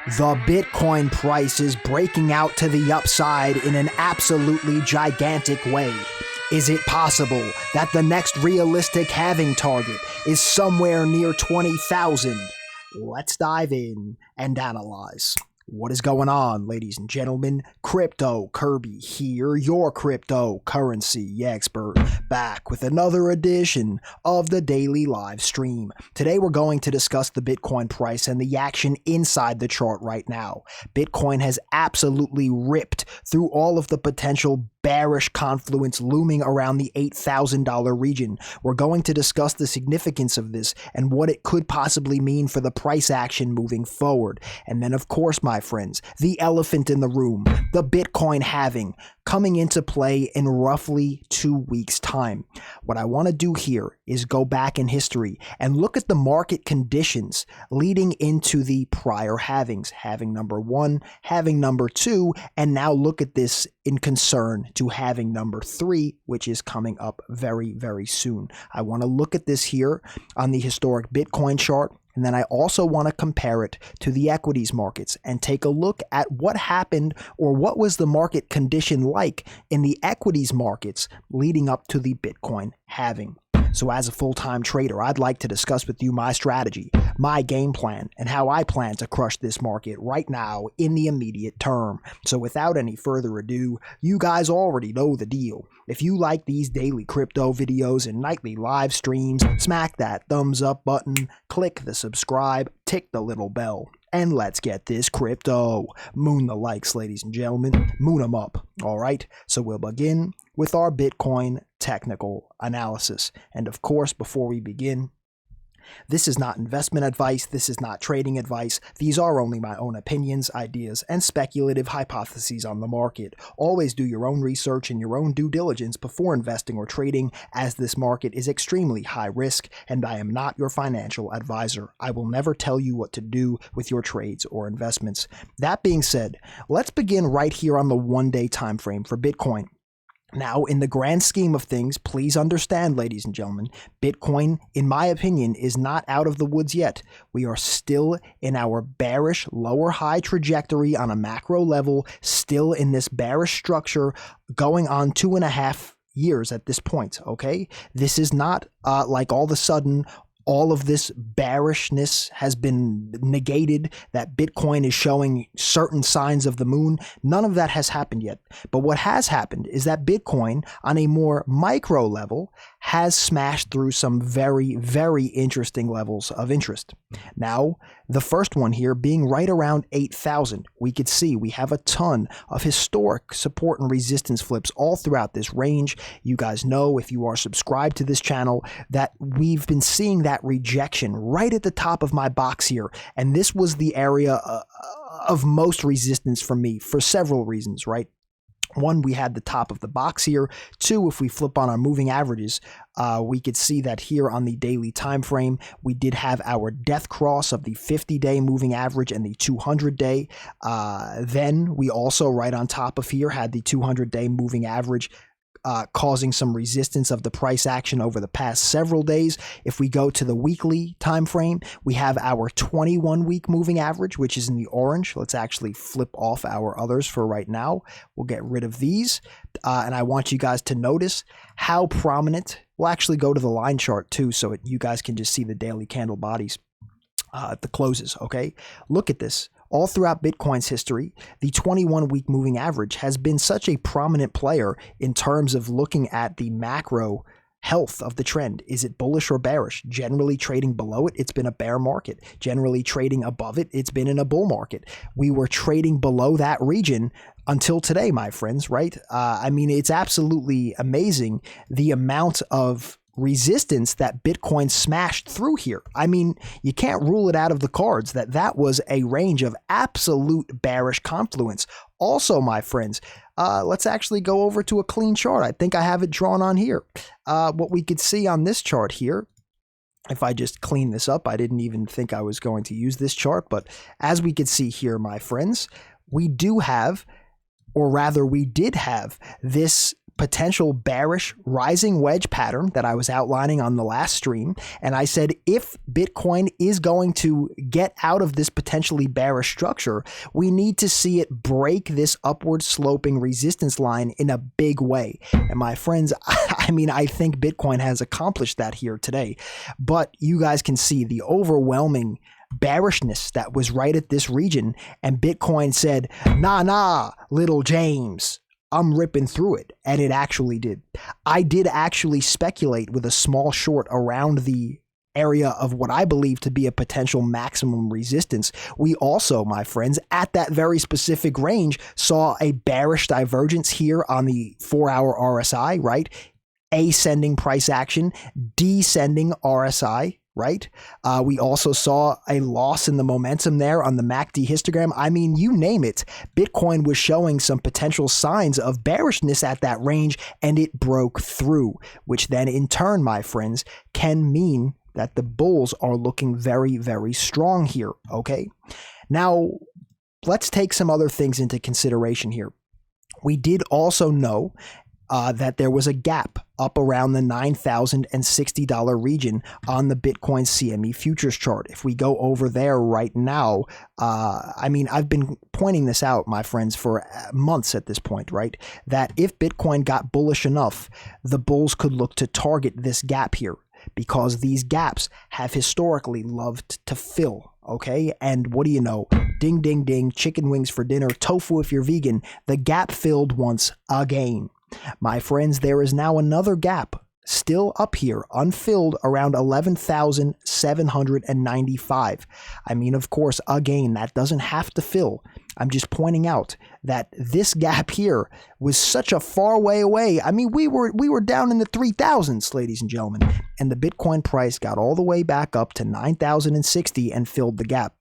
The Bitcoin price is breaking out to the upside in an absolutely gigantic way. Is it possible that the next realistic halving target is somewhere near 20,000? Let's dive in and analyze. What is going on, ladies and gentlemen? Crypto Kirby here, your cryptocurrency expert, back with another edition of the daily live stream. Today we're going to discuss the Bitcoin price and the action inside the chart right now. Bitcoin has absolutely ripped through all of the potential bearish confluence looming around the $8,000 region. We're going to discuss the significance of this and what it could possibly mean for the price action moving forward. And then, of course, my friends, the elephant in the room, the Bitcoin halving, coming into play in roughly 2 weeks' time. What I want to do here is go back in history and look at the market conditions leading into the prior halvings, halving number 1, halving number 2, and now look at this in concern to halving number 3, which is coming up very, very soon. I want to look at this here on the historic Bitcoin chart. And then I also want to compare it to the equities markets and take a look at what happened or what was the market condition like in the equities markets leading up to the Bitcoin halving. So as a full-time trader, I'd like to discuss with you my strategy, my game plan, and how I plan to crush this market right now in the immediate term. So without any further ado, you guys already know the deal. If you like these daily crypto videos and nightly live streams, smack that thumbs up button, click the subscribe, tick the little bell. And let's get this crypto. Moon the likes, ladies and gentlemen. Moon them up. All right. So we'll begin with our Bitcoin technical analysis. And of course, before we begin, this is not investment advice. This is not trading advice. These are only my own opinions, ideas, and speculative hypotheses on the market. Always do your own research and your own due diligence before investing or trading, as this market is extremely high risk, and I am not your financial advisor. I will never tell you what to do with your trades or investments. That being said, let's begin right here on the one-day time frame for Bitcoin. Now, in the grand scheme of things, please understand, ladies and gentlemen, Bitcoin, in my opinion, is not out of the woods yet. We are still in our bearish lower high trajectory on a macro level, still in this bearish structure going on 2.5 years at this point, okay? This is not like all of a sudden all of this bearishness has been negated, that Bitcoin is showing certain signs of the moon. None of that has happened yet. But what has happened is that Bitcoin, on a more micro level, has smashed through some very, very interesting levels of interest. Now, the first one here being right around 8,000. We could see we have a ton of historic support and resistance flips all throughout this range. You guys know, if you are subscribed to this channel, that we've been seeing that rejection right at the top of my box here. And this was the area of most resistance for me for several reasons, right? One, we had the top of the box here. Two, if we flip on our moving averages, we could see that here on the daily time frame, we did have our death cross of the 50-day moving average and the 200-day. Then we also, right on top of here, had the 200-day moving average causing some resistance of the price action over the past several days. If we go to the weekly time frame, we have our 21-week moving average, which is in the orange. Let's actually flip off our others for right now. We'll get rid of these. And I want you guys to notice how prominent. We'll actually go to the line chart too, so you guys can just see the daily candle bodies at the closes, okay? Look at this. All throughout Bitcoin's history, the 21-week moving average has been such a prominent player in terms of looking at the macro health of the trend. Is it bullish or bearish? Generally trading below it, it's been a bear market. Generally trading above it, it's been in a bull market. We were trading below that region until today, my friends, right? I mean, it's absolutely amazing the amount of resistance that Bitcoin smashed through here. I mean, you can't rule it out of the cards that that was a range of absolute bearish confluence. Also, my friends, let's actually go over to a clean chart. I think I have it drawn on here. What we could see on this chart here, if I just clean this up, I didn't even think I was going to use this chart, but as we could see here, my friends, we do have, or rather we did have, this potential bearish rising wedge pattern that I was outlining on the last stream. And I said, if Bitcoin is going to get out of this potentially bearish structure, we need to see it break this upward sloping resistance line in a big way. And my friends, I mean, I think Bitcoin has accomplished that here today, but you guys can see the overwhelming bearishness that was right at this region. And Bitcoin said, nah, little James, I'm ripping through it. And it actually did. I did actually speculate with a small short around the area of what I believe to be a potential maximum resistance. We also, my friends, at that very specific range, saw a bearish divergence here on the 4-hour RSI, right? Ascending price action, descending RSI, right? We also saw a loss in the momentum there on the MACD histogram. I mean, you name it. Bitcoin was showing some potential signs of bearishness at that range, and it broke through, which then in turn, my friends, can mean that the bulls are looking very, very strong here, okay? Now, let's take some other things into consideration here. We did also know that there was a gap up around the $9,060 region on the Bitcoin CME futures chart. If we go over there right now, I mean, I've been pointing this out, my friends, for months at this point, right? That if Bitcoin got bullish enough, the bulls could look to target this gap here, because these gaps have historically loved to fill, okay? And what do you know? Ding, ding, ding, chicken wings for dinner, tofu if you're vegan. The gap filled once again. My friends, there is now another gap still up here, unfilled, around 11,795. I mean, of course, again, that doesn't have to fill. I'm just pointing out that this gap here was such a far way away. I mean, we were down in the 3,000s, ladies and gentlemen, and the Bitcoin price got all the way back up to 9,060 and filled the gap.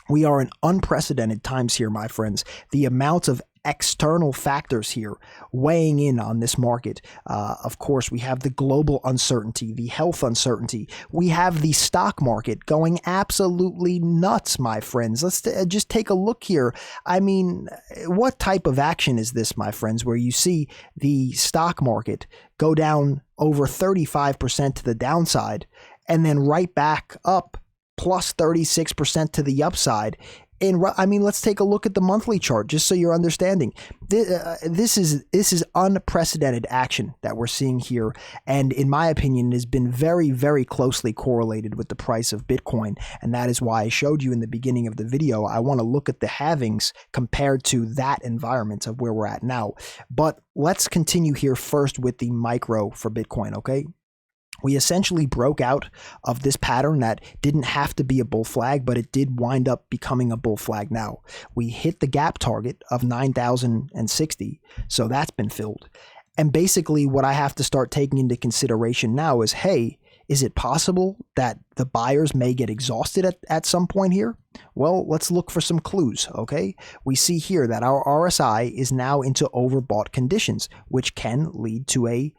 We are in unprecedented times here, my friends. The amount of external factors here weighing in on this market. Of course, we have the global uncertainty, the health uncertainty. We have the stock market going absolutely nuts, my friends. Let's just take a look here. I mean, what type of action is this, my friends, where you see the stock market go down over 35% to the downside and then right back up plus 36% to the upside? And I mean, let's take a look at the monthly chart just so you're understanding. This is unprecedented action that we're seeing here, and in my opinion, has been very, very closely correlated with the price of Bitcoin, and that is why I showed you in the beginning of the video. I want to look at the halvings compared to that environment of where we're at now. But let's continue here first with the micro for Bitcoin, okay? We essentially broke out of this pattern that didn't have to be a bull flag, but it did wind up becoming a bull flag now. We hit the gap target of 9,060, so that's been filled. And basically what I have to start taking into consideration now is, hey, is it possible that the buyers may get exhausted at some point here? Well, let's look for some clues, okay? We see here that our RSI is now into overbought conditions, which can lead to a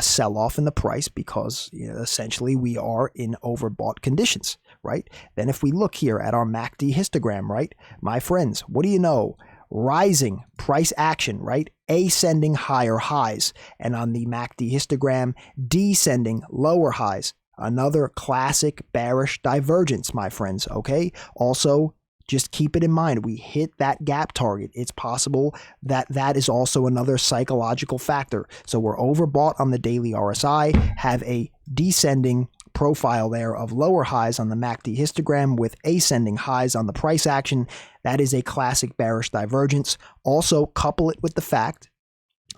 sell-off in the price because, you know, essentially we are in overbought conditions, right? Then if we look here at our MACD histogram, right, my friends, what do you know? Rising price action, right? Ascending higher highs. And on the MACD histogram, descending lower highs. Another classic bearish divergence, my friends, okay? Also, just keep it in mind, we hit that gap target. It's possible that that is also another psychological factor. So we're overbought on the daily RSI, have a descending profile there of lower highs on the MACD histogram with ascending highs on the price action. That is a classic bearish divergence. Also, couple it with the fact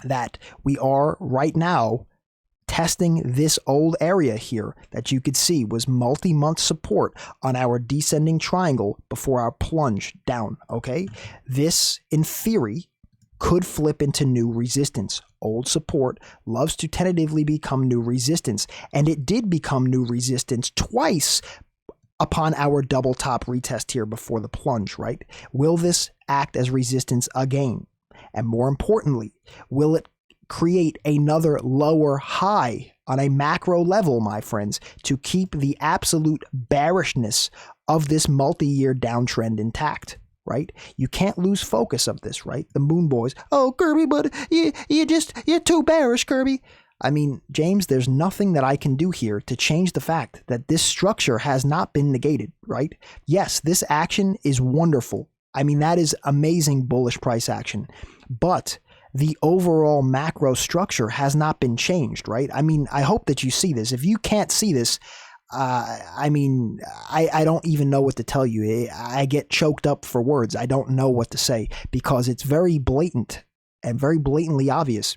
that we are right now testing this old area here that you could see was multi-month support on our descending triangle before our plunge down, okay? This, in theory, could flip into new resistance. Old support loves to tentatively become new resistance, and it did become new resistance twice upon our double top retest here before the plunge, right? Will this act as resistance again? And more importantly, will it create another lower high on a macro level, my friends, to keep the absolute bearishness of this multi-year downtrend intact, right? You can't lose focus of this, right? The Moon Boys, oh, Kirby, but you're too bearish, Kirby. I mean, James, there's nothing that I can do here to change the fact that this structure has not been negated, right? Yes, this action is wonderful. I mean, that is amazing bullish price action, but the overall macro structure has not been changed, right? I mean, I hope that you see this. If you can't see this, I mean, I don't even know what to tell you. I get choked up for words. I don't know what to say because it's very blatant and very blatantly obvious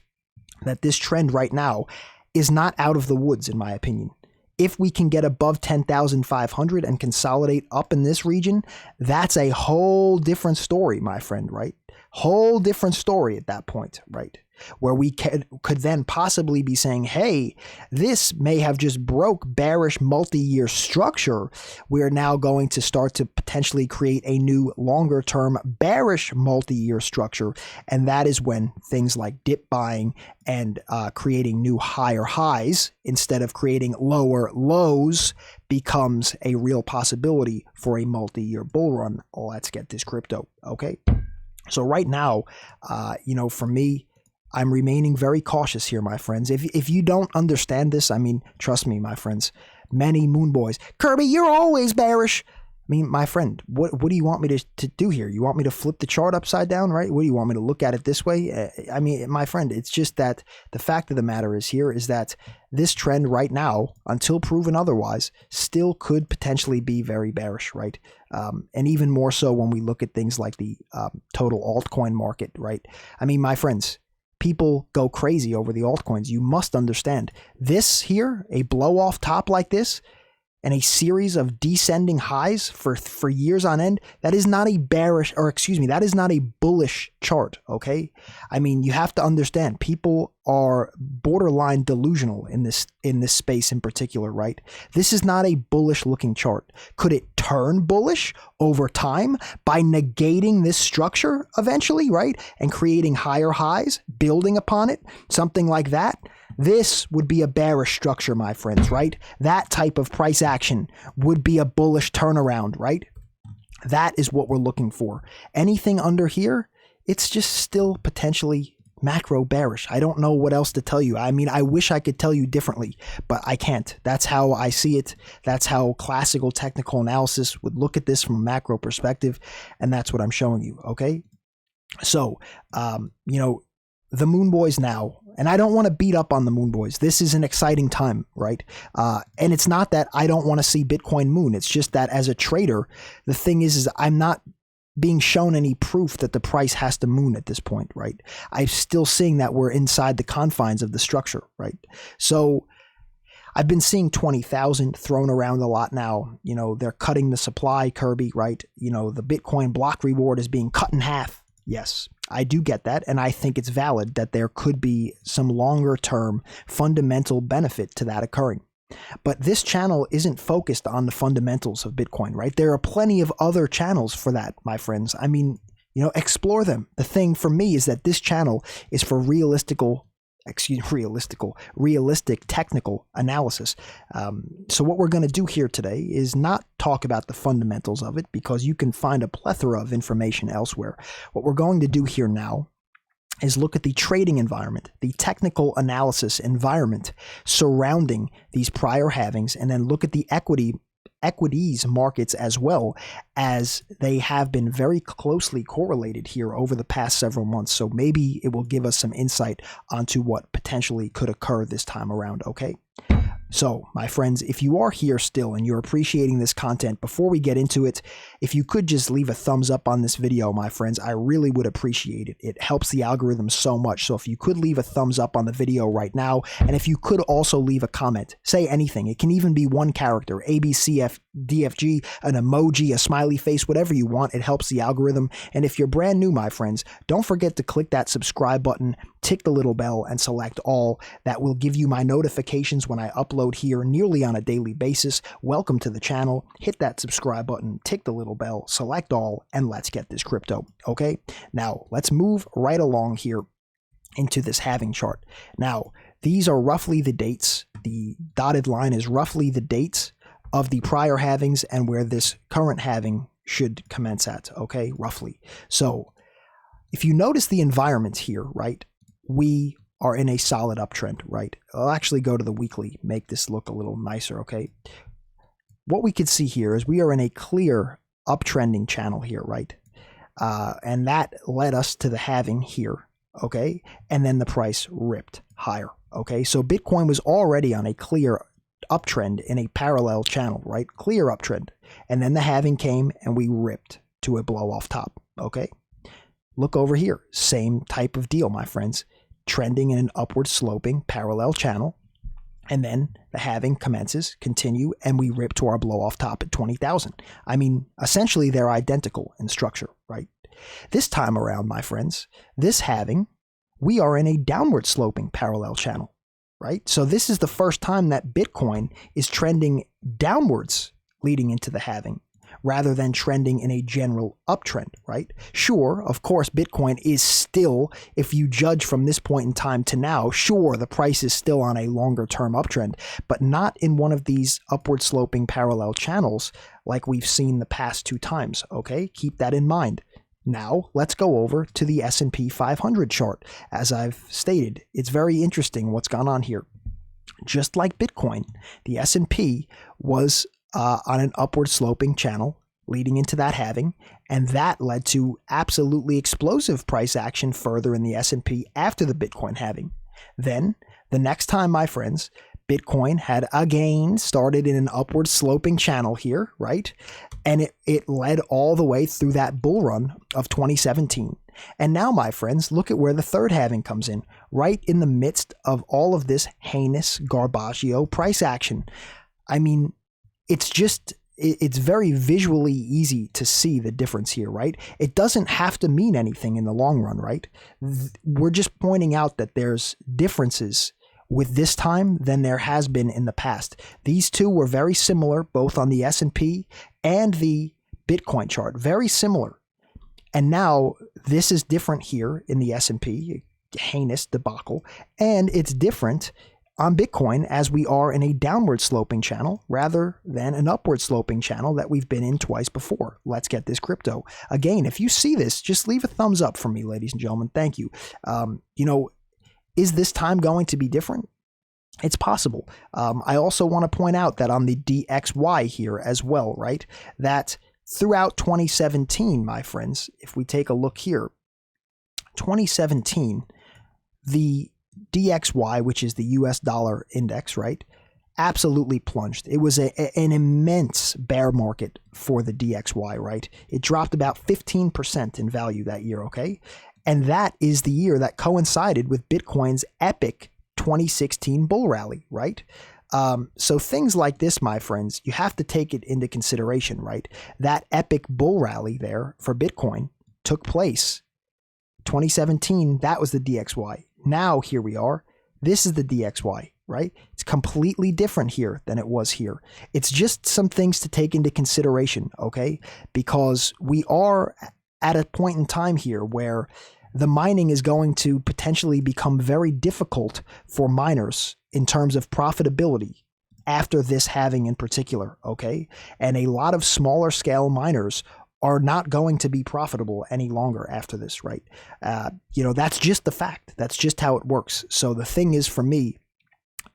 that this trend right now is not out of the woods, in my opinion. If we can get above 10,500 and consolidate up in this region, that's a whole different story, my friend, right? Whole different story at that point, right? Where we could then possibly be saying, hey, this may have just broke bearish multi-year structure. We're now going to start to potentially create a new longer-term bearish multi-year structure. And that is when things like dip buying and creating new higher highs instead of creating lower lows becomes a real possibility for a multi-year bull run. Let's get this crypto, okay? So right now, for me, I'm remaining very cautious here, my friends. If you don't understand this, I mean, trust me, my friends, many Moon Boys, Kirby, you're always bearish. I mean, my friend, what do you want me to do here? You want me to flip the chart upside down, right? What do you want me to look at it this way? I mean, my friend, it's just that the fact of the matter is that this trend right now, until proven otherwise, still could potentially be very bearish, right? And even more so when we look at things like the total altcoin market, right? I mean, my friends, people go crazy over the altcoins. You must understand this here, a blow off top like this, and a series of descending highs for years on end, that is not a bearish, or excuse me, that is not a bullish chart, okay? I mean, you have to understand, people are borderline delusional in this space in particular, right? This is not a bullish looking chart. Could it turn bullish over time by negating this structure eventually, right? And creating higher highs, building upon it, something like that? This would be a bearish structure, my friends, right? That type of price action would be a bullish turnaround, right? That is what we're looking for. Anything under here, it's just still potentially macro bearish. I don't know what else to tell you. I mean, I wish I could tell you differently, but I can't. That's how I see it. That's how classical technical analysis would look at this from a macro perspective, and that's what I'm showing you, okay? So, the Moon Boys now, and I don't want to beat up on the Moon Boys. This is an exciting time, right? And it's not that I don't want to see Bitcoin moon. It's just that as a trader, the thing is I'm not being shown any proof that the price has to moon at this point, right? I'm still seeing that we're inside the confines of the structure, right? So I've been seeing 20,000 thrown around a lot now. They're cutting the supply, Kirby, right? The Bitcoin block reward is being cut in half. Yes, I do get that, and I think it's valid that there could be some longer-term fundamental benefit to that occurring. But this channel isn't focused on the fundamentals of Bitcoin, right? There are plenty of other channels for that, my friends. I mean, explore them. The thing for me is that this channel is for realistic technical analysis. So what we're going to do here today is not talk about the fundamentals of it, because you can find a plethora of information elsewhere. What we're going to do here now is look at the trading environment, the technical analysis environment surrounding these prior halvings, and then look at the equities markets as well, as they have been very closely correlated here over the past several months. So maybe it will give us some insight onto what potentially could occur this time around, okay? So, my friends, if you are here still and you're appreciating this content, before we get into it, if you could just leave a thumbs up on this video, my friends, I really would appreciate it. It helps the algorithm so much. So if you could leave a thumbs up on the video right now, and if you could also leave a comment, say anything. It can even be one character, A, B, C, F, D, F, G, an emoji, a smiley face, whatever you want. It helps the algorithm. And if you're brand new, my friends, don't forget to click that subscribe button, tick the little bell, and select all. That will give you my notifications when I upload here nearly on a daily basis. Welcome to the channel. Hit that subscribe button, tick the little bell, select all, and let's get this crypto. Okay, now let's move right along here into this halving chart. Now, these are roughly the dates. The dotted line is roughly the dates of the prior halvings and where this current halving should commence at, okay, roughly. So if you notice the environment here, right, we are in a solid uptrend, right? I'll actually go to the weekly, make this look a little nicer, okay? What we can see here is we are in a clear uptrending channel here, right? And that led us to the halving here, okay? And then the price ripped higher, okay? So Bitcoin was already on a clear uptrend in a parallel channel, right? Clear uptrend. And then the halving came and we ripped to a blow off top, okay? Look over here, same type of deal, my friends. Trending in an upward sloping parallel channel. And then the halving commences, continue, and we rip to our blow off top at 20,000. I mean, essentially they're identical in structure, right? This time around, my friends, this halving, we are in a downward sloping parallel channel, right? So this is the first time that Bitcoin is trending downwards leading into the halving, rather than trending in a general uptrend, right? Sure, of course, Bitcoin is still, if you judge from this point in time to now, sure, the price is still on a longer term uptrend, but not in one of these upward sloping parallel channels like we've seen the past 2 times, okay? Keep that in mind. Now, let's go over to the S&P 500 chart. As I've stated, it's very interesting what's gone on here. Just like Bitcoin, the S&P was on an upward sloping channel leading into that halving, and that led to absolutely explosive price action further in the S&P after the Bitcoin halving. Then, the next time, my friends, Bitcoin had again started in an upward sloping channel here, right? And it led all the way through that bull run of 2017. And now, my friends, look at where the third halving comes in, right in the midst of all of this heinous garbaggio price action. I mean, it's very visually easy to see the difference here, right? It doesn't have to mean anything in the long run, right? We're just pointing out that there's differences with this time than there has been in the past. These two were very similar, both on the S&P and the Bitcoin chart, very similar. And now this is different here in the S&P, heinous debacle, and it's different on Bitcoin as we are in a downward sloping channel rather than an upward sloping channel that we've been in twice before. Let's get this crypto. Again, if you see this, just leave a thumbs up for me, ladies and gentlemen. Thank you. Is this time going to be different? It's possible. I also want to point out that on the DXY here as well, right, that throughout 2017, my friends, if we take a look here, 2017, the DXY, which is the US dollar index, right, absolutely plunged. It was an immense bear market for the DXY, right? It dropped about 15% in value that year, okay? And that is the year that coincided with Bitcoin's epic 2016 bull rally, right? So things like this, my friends, you have to take it into consideration, right? That epic bull rally there for Bitcoin took place 2017. That was the DXY. Now here we are. This is the DXY, right? It's completely different here than it was here. It's just some things to take into consideration, okay? Because we are at a point in time here where the mining is going to potentially become very difficult for miners in terms of profitability after this halving in particular, okay? And a lot of smaller scale miners are not going to be profitable any longer after this, right? That's just the fact. That's just how it works. So the thing is, for me,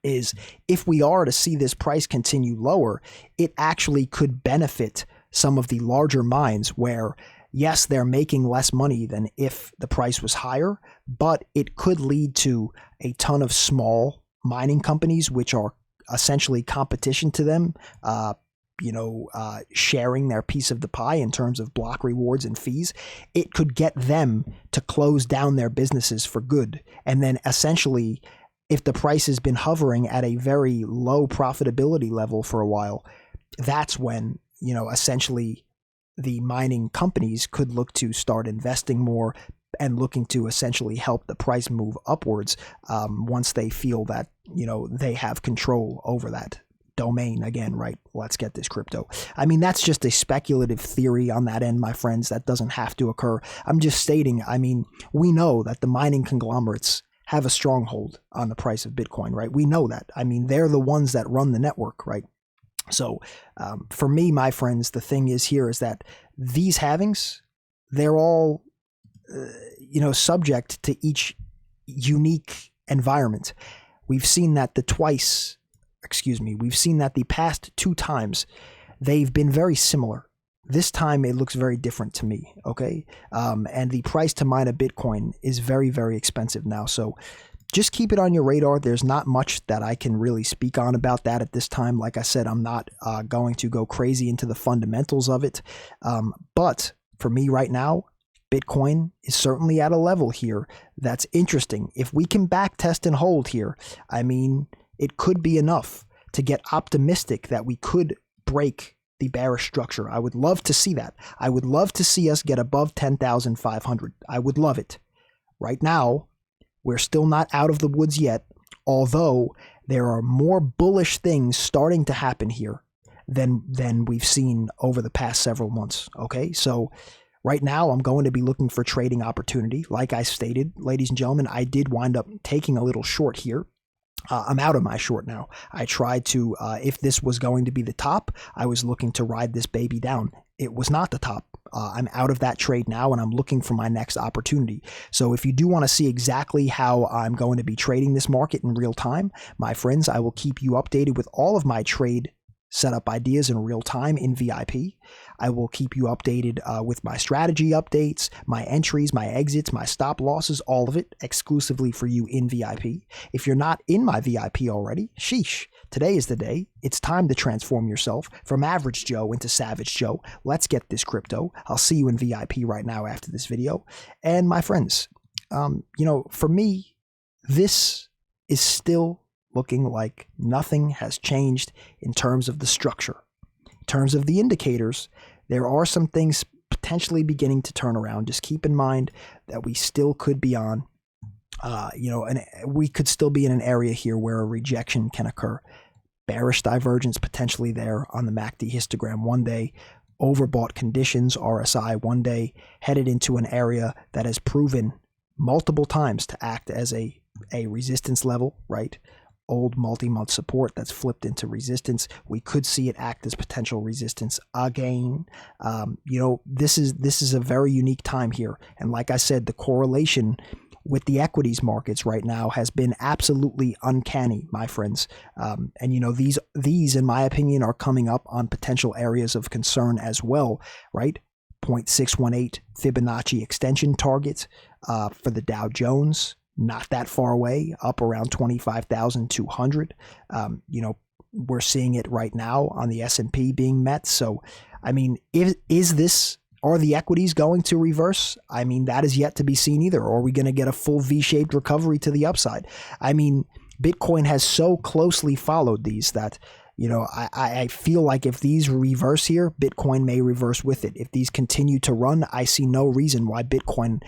is if we are to see this price continue lower, it actually could benefit some of the larger mines where, yes, they're making less money than if the price was higher, but it could lead to a ton of small mining companies, which are essentially competition to them, sharing their piece of the pie in terms of block rewards and fees. It could get them to close down their businesses for good. And then essentially, if the price has been hovering at a very low profitability level for a while, that's when, essentially the mining companies could look to start investing more and looking to essentially help the price move upwards once they feel that, they have control over that domain again, right? Let's get this crypto. I mean, that's just a speculative theory on that end, my friends. That doesn't have to occur. I'm just stating, we know that the mining conglomerates have a stronghold on the price of Bitcoin, right? We know that. They're the ones that run the network, right? So for me, my friends, the thing is here is that these halvings, they're all, subject to each unique environment. We've seen that the past 2 times, they've been very similar. This time it looks very different to me, okay? And the price to mine a Bitcoin is very, very expensive now. So just keep it on your radar. There's not much that I can really speak on about that at this time. Like I said, I'm not going to go crazy into the fundamentals of it. But for me right now, Bitcoin is certainly at a level here that's interesting. If we can back test and hold here, I mean, it could be enough to get optimistic that we could break the bearish structure. I would love to see that. I would love to see us get above 10,500. I would love it. Right now, we're still not out of the woods yet, although there are more bullish things starting to happen here than we've seen over the past several months, okay? So right now, I'm going to be looking for trading opportunity. Like I stated, ladies and gentlemen, I did wind up taking a little short here. I'm out of my short now. I tried to, if this was going to be the top, I was looking to ride this baby down. It was not the top. I'm out of that trade now, and I'm looking for my next opportunity. So if you do want to see exactly how I'm going to be trading this market in real time, my friends, I will keep you updated with all of my trade setup ideas in real time in VIP. I will keep you updated with my strategy updates, my entries, my exits, my stop losses, all of it exclusively for you in VIP. If you're not in my VIP already, sheesh, today is the day. It's time to transform yourself from average Joe into savage Joe. Let's get this crypto. I'll see you in VIP right now after this video. And my friends, for me, this is still looking like nothing has changed in terms of the structure. In terms of the indicators, there are some things potentially beginning to turn around. Just keep in mind that we still could be on, and we could still be in an area here where a rejection can occur. Bearish divergence potentially there on the MACD histogram one day. Overbought conditions, RSI one day, headed into an area that has proven multiple times to act as a resistance level, right? Old multi-month support that's flipped into resistance. We could see it act as potential resistance again. This is a very unique time here. And like I said, the correlation with the equities markets right now has been absolutely uncanny, my friends. These, in my opinion, are coming up on potential areas of concern as well, right? 0.618 Fibonacci extension target for the Dow Jones. Not that far away, up around 25,200. We're seeing it right now on the S&P being met. So, I mean, are the equities going to reverse? I mean, that is yet to be seen either. Or are we going to get a full V-shaped recovery to the upside? I mean, Bitcoin has so closely followed these that, I feel like if these reverse here, Bitcoin may reverse with it. If these continue to run, I see no reason why Bitcoin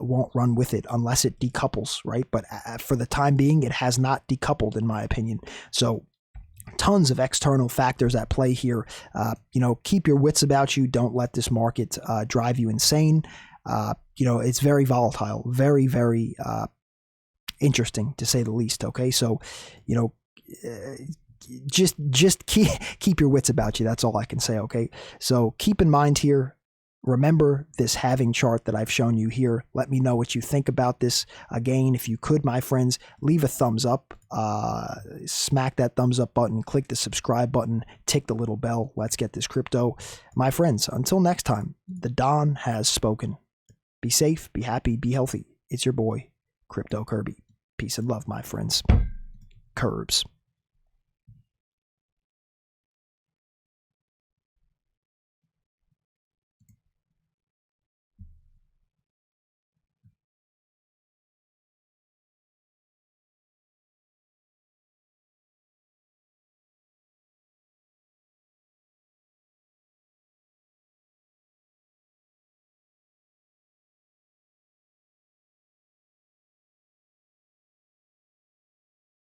won't run with it unless it decouples, right? But for the time being, it has not decoupled, in my opinion. So tons of external factors at play here. Keep your wits about you. Don't let this market drive you insane. It's very volatile, very, very interesting to say the least. Okay, so just keep your wits about you. That's all I can say. Okay, so keep in mind here, remember this halving chart that I've shown you here. Let me know what you think about this. Again, if you could, my friends, leave a thumbs up, smack that thumbs up button, click the subscribe button, tick the little bell. Let's get this crypto. My friends, until next time, the Don has spoken. Be safe, be happy, be healthy. It's your boy, Crypto Kirby. Peace and love, my friends. Curbs.